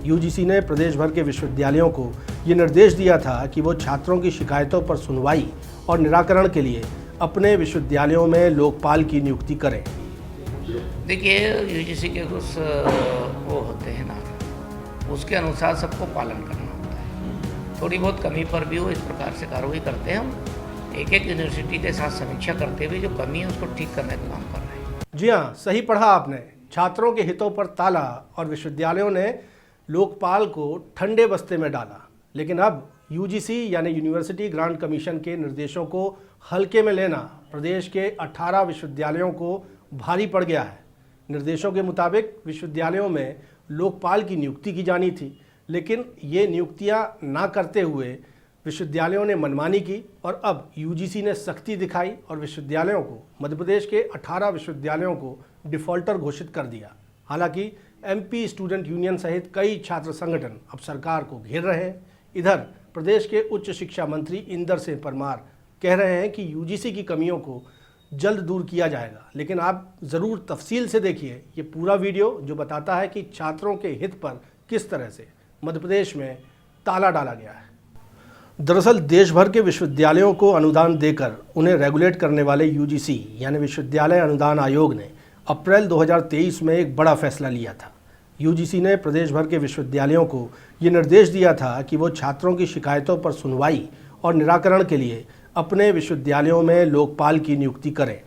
UGC ने प्रदेश भर के विश्वविद्यालयों को ये निर्देश दिया था कि वो छात्रों की शिकायतों पर सुनवाई और निराकरण के लिए अपने विश्वविद्यालयों में लोकपाल की नियुक्ति करें। देखिए, यूजीसी के कुछ वो होते हैं ना, उसके अनुसार सबको पालन करना होता है। थोड़ी बहुत कमी पर भी वो इस प्रकार से कार्रवाई करते हैं। हम एक एक यूनिवर्सिटी के साथ समीक्षा करते हुए जो कमी है उसको ठीक करने का काम कर रहे हैं। जी हाँ, सही पढ़ा आपने। छात्रों के हितों पर ताला और विश्वविद्यालयों ने लोकपाल को ठंडे बस्ते में डाला। लेकिन अब यूजीसी यानी यूनिवर्सिटी ग्रांट कमीशन के निर्देशों को हल्के में लेना प्रदेश के 18 विश्वविद्यालयों को भारी पड़ गया है। निर्देशों के मुताबिक विश्वविद्यालयों में लोकपाल की नियुक्ति की जानी थी, लेकिन ये नियुक्तियां ना करते हुए विश्वविद्यालयों ने मनमानी की और अब यूजीसी ने सख्ती दिखाई और विश्वविद्यालयों को, मध्य प्रदेश के 18 विश्वविद्यालयों को डिफ़ॉल्टर घोषित कर दिया। हालांकि एमपी स्टूडेंट यूनियन सहित कई छात्र संगठन अब सरकार को घेर रहे हैं। इधर प्रदेश के उच्च शिक्षा मंत्री इंदर सिंह परमार कह रहे हैं कि यूजीसी की कमियों को जल्द दूर किया जाएगा। लेकिन आप ज़रूर तफसील से देखिए ये पूरा वीडियो जो बताता है कि छात्रों के हित पर किस तरह से मध्य प्रदेश में ताला डाला गया है। दरअसल देश भर के विश्वविद्यालयों को अनुदान देकर उन्हें रेगुलेट करने वाले यूजीसी यानी विश्वविद्यालय अनुदान आयोग ने अप्रैल 2023 में एक बड़ा फैसला लिया था। यूजीसी ने प्रदेश भर के विश्वविद्यालयों को ये निर्देश दिया था कि वो छात्रों की शिकायतों पर सुनवाई और निराकरण के लिए अपने विश्वविद्यालयों में लोकपाल की नियुक्ति करें।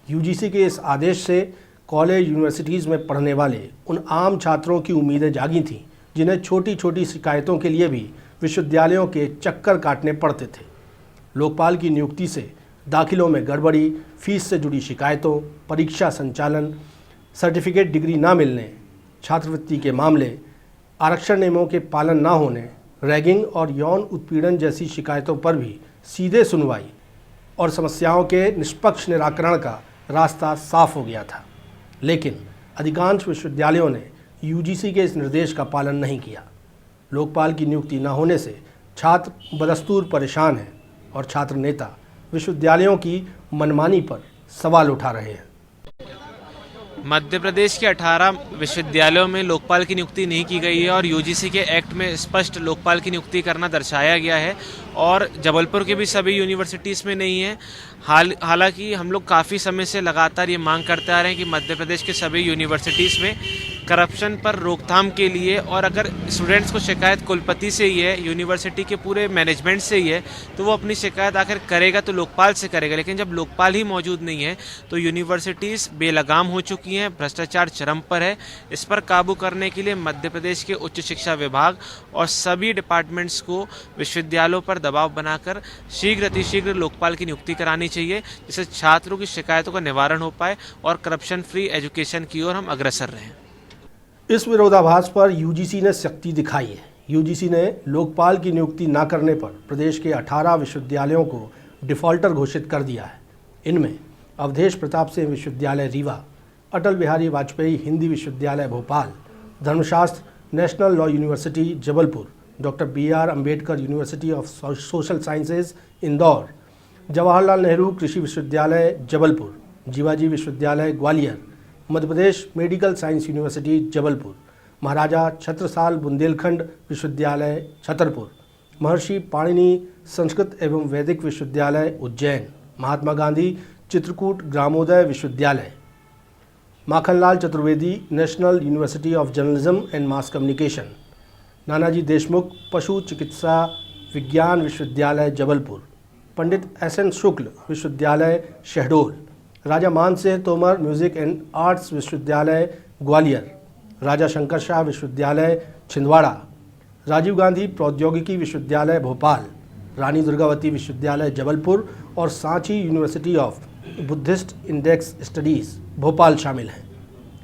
यूजीसी के इस आदेश से कॉलेज यूनिवर्सिटीज़ में पढ़ने वाले उन आम छात्रों की उम्मीदें जागी थीं जिन्हें छोटी छोटी शिकायतों के लिए भी विश्वविद्यालयों के चक्कर काटने पड़ते थे। लोकपाल की नियुक्ति से दाखिलों में गड़बड़ी, फीस से जुड़ी शिकायतों, परीक्षा संचालन, सर्टिफिकेट डिग्री ना मिलने, छात्रवृत्ति के मामले, आरक्षण नियमों के पालन ना होने, रैगिंग और यौन उत्पीड़न जैसी शिकायतों पर भी सीधे सुनवाई और समस्याओं के निष्पक्ष निराकरण का रास्ता साफ हो गया था। लेकिन अधिकांश विश्वविद्यालयों ने यूजीसी के इस निर्देश का पालन नहीं किया। लोकपाल की नियुक्ति न होने से छात्र बदस्तूर परेशान हैं और छात्र नेता विश्वविद्यालयों की मनमानी पर सवाल उठा रहे हैं। मध्य प्रदेश के 18 विश्वविद्यालयों में लोकपाल की नियुक्ति नहीं की गई है और यूजीसी के एक्ट में स्पष्ट लोकपाल की नियुक्ति करना दर्शाया गया है और जबलपुर के भी सभी यूनिवर्सिटीज़ में नहीं है। हालांकि हम लोग काफ़ी समय से लगातार ये मांग करते आ रहे हैं कि मध्य प्रदेश के सभी यूनिवर्सिटीज़ में करप्शन पर रोकथाम के लिए, और अगर स्टूडेंट्स को शिकायत कुलपति से ही है, यूनिवर्सिटी के पूरे मैनेजमेंट से ही है, तो वो अपनी शिकायत आखिर करेगा तो लोकपाल से करेगा। लेकिन जब लोकपाल ही मौजूद नहीं है तो यूनिवर्सिटीज़ बेलगाम हो चुकी हैं, भ्रष्टाचार चरम पर है। इस पर काबू करने के लिए मध्य प्रदेश के उच्च शिक्षा विभाग और सभी डिपार्टमेंट्स को विश्वविद्यालयों पर दबाव बनाकर शीघ्र अतिशीघ्र लोकपाल की नियुक्ति करानी चाहिए, जिससे छात्रों की शिकायतों का निवारण हो पाए और करप्शन फ्री एजुकेशन की ओर हम अग्रसर रहें। इस विरोधाभास पर यूजीसी ने सख्ती दिखाई है। यूजीसी ने लोकपाल की नियुक्ति न करने पर प्रदेश के 18 विश्वविद्यालयों को डिफ़ॉल्टर घोषित कर दिया है। इनमें अवधेश प्रताप सिंह विश्वविद्यालय रीवा, अटल बिहारी वाजपेयी हिंदी विश्वविद्यालय भोपाल, धर्मशास्त्र national law university Jabalpur, doctor BR Ambedkar university of social sciences Indore, Jawaharlal Nehru कृषि विश्वविद्यालय जबलपुर, जीवाजी विश्वविद्यालय Gwalior, Madhya Pradesh medical science university Jabalpur, महाराजा छत्रसाल बुंदेलखंड विश्वविद्यालय छतरपुर, महर्षि पाणिनि संस्कृत एवं वैदिक विश्वविद्यालय Ujjain, Mahatma Gandhi Chitrakoot Gramodaya Vishwavidyalaya, Makhanlal Chaturvedi national university of journalism and mass communication, Nanaji Deshmukh Pashu Chikitsa विज्ञान विश्वविद्यालय जबलपुर, पंडित SN शुक्ल विश्वविद्यालय शहडोल, राजा मान Singh Tomar music and arts विश्वविद्यालय ग्वालियर, राजा शंकर शाह विश्वविद्यालय छिंदवाड़ा, राजीव गांधी प्रौद्योगिकी विश्वविद्यालय भोपाल, रानी दुर्गावती विश्वविद्यालय जबलपुर और Sanchi university of Buddhist index studies Bhopal शामिल हैं।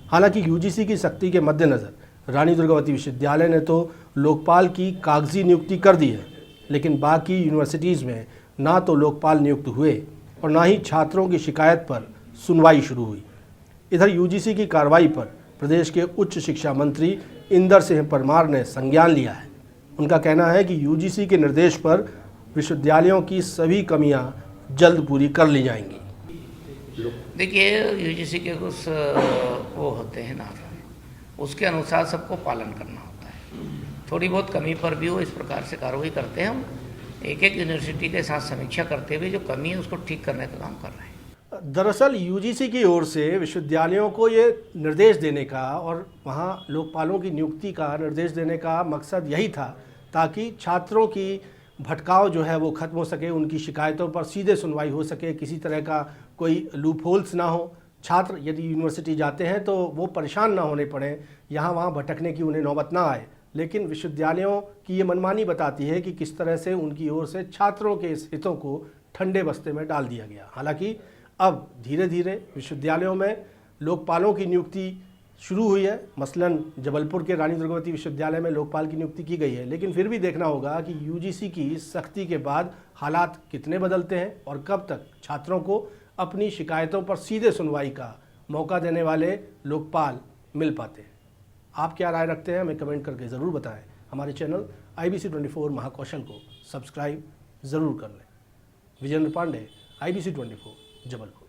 हालांकि यूजीसी की सख्ती के मद्देनज़र रानी दुर्गावती विश्वविद्यालय ने तो लोकपाल की कागजी नियुक्ति कर दी है, लेकिन बाकी यूनिवर्सिटीज़ में ना तो लोकपाल नियुक्त हुए और ना ही छात्रों की शिकायत पर सुनवाई शुरू हुई। इधर यूजीसी की कार्रवाई पर प्रदेश के उच्च शिक्षा मंत्री इंदर सिंह परमार ने संज्ञान लिया है। उनका कहना है कि यूजीसी के निर्देश पर विश्वविद्यालयों की सभी कमियां जल्द पूरी कर ली जाएंगी। देखिए, यूजीसी के कुछ वो होते हैं ना, उसके अनुसार सबको पालन करना होता है। थोड़ी बहुत कमी पर भी वो इस प्रकार से कार्रवाई करते हैं। हम एक एक यूनिवर्सिटी के साथ समीक्षा करते हुए जो कमी है उसको ठीक करने का काम कर रहे हैं। दरअसल यूजीसी की ओर से विश्वविद्यालयों को ये निर्देश देने का और वहाँ लोकपालों की नियुक्ति का निर्देश देने का मकसद यही था ताकि छात्रों की भटकाव जो है वो खत्म हो सके, उनकी शिकायतों पर सीधे सुनवाई हो सके, किसी तरह का कोई लूप होल्स ना हो। छात्र यदि यूनिवर्सिटी जाते हैं तो वो परेशान ना होने पड़े, यहाँ वहाँ भटकने की उन्हें नौबत ना आए। लेकिन विश्वविद्यालयों की ये मनमानी बताती है कि किस तरह से उनकी ओर से छात्रों के इस हितों को ठंडे बस्ते में डाल दिया गया। हालांकि अब धीरे धीरे विश्वविद्यालयों में लोकपालों की नियुक्ति शुरू हुई है। मसलन जबलपुर के रानी दुर्गावती विश्वविद्यालय में लोकपाल की नियुक्ति की गई है, लेकिन फिर भी देखना होगा कि यूजीसी की सख्ती के बाद हालात कितने बदलते हैं और कब तक छात्रों को अपनी शिकायतों पर सीधे सुनवाई का मौका देने वाले लोकपाल मिल पाते हैं। आप क्या राय रखते हैं हमें कमेंट करके ज़रूर बताएं। हमारे चैनल IBC 24 महाकौशल को सब्सक्राइब ज़रूर कर लें। विजेंद्र पांडे, IBC 24 जबलपुर।